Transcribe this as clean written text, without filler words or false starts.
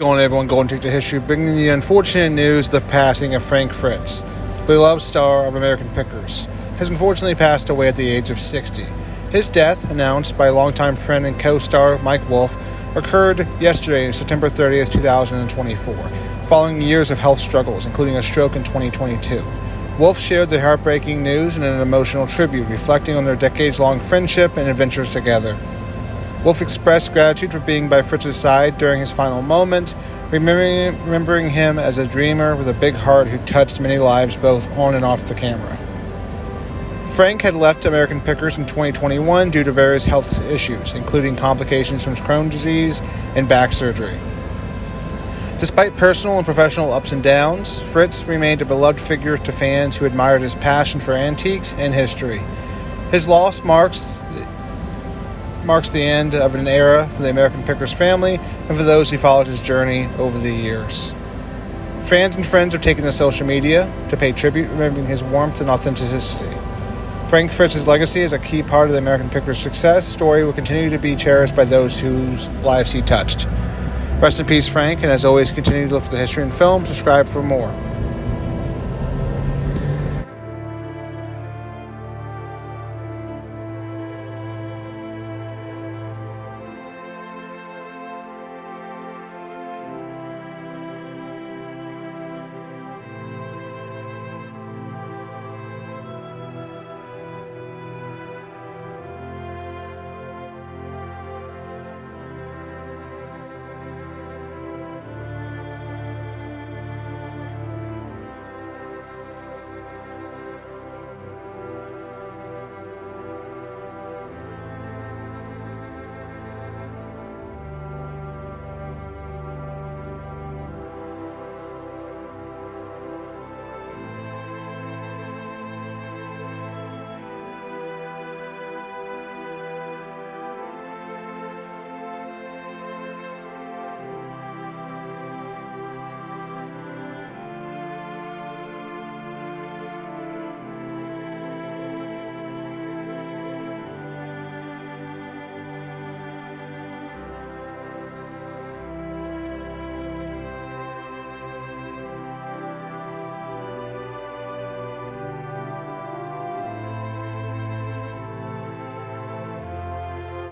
Going everyone, Golden Ticket to History, bringing the unfortunate news of the passing of Frank Fritz, beloved star of American Pickers, has unfortunately passed away at the age of 60. His death, announced by longtime friend and co-star Mike Wolfe, occurred yesterday, September 30th, 2024, following years of health struggles, including a stroke in 2022. Wolfe shared the heartbreaking news in an emotional tribute, reflecting on their decades-long friendship and adventures together. Wolfe expressed gratitude for being by Fritz's side during his final moment, remembering him as a dreamer with a big heart who touched many lives both on and off the camera. Frank had left American Pickers in 2021 due to various health issues, including complications from Crohn's disease and back surgery. Despite personal and professional ups and downs, Fritz remained a beloved figure to fans who admired his passion for antiques and history. His loss marks the end of an era for the American Pickers family and for those who followed his journey over the years. Fans and friends are taking to social media to pay tribute, remembering his warmth and authenticity. Frank Fritz's legacy as a key part of the American Pickers' success story will continue to be cherished by those whose lives he touched. Rest in peace, Frank, and as always, continue to look for the history in film. Subscribe for more.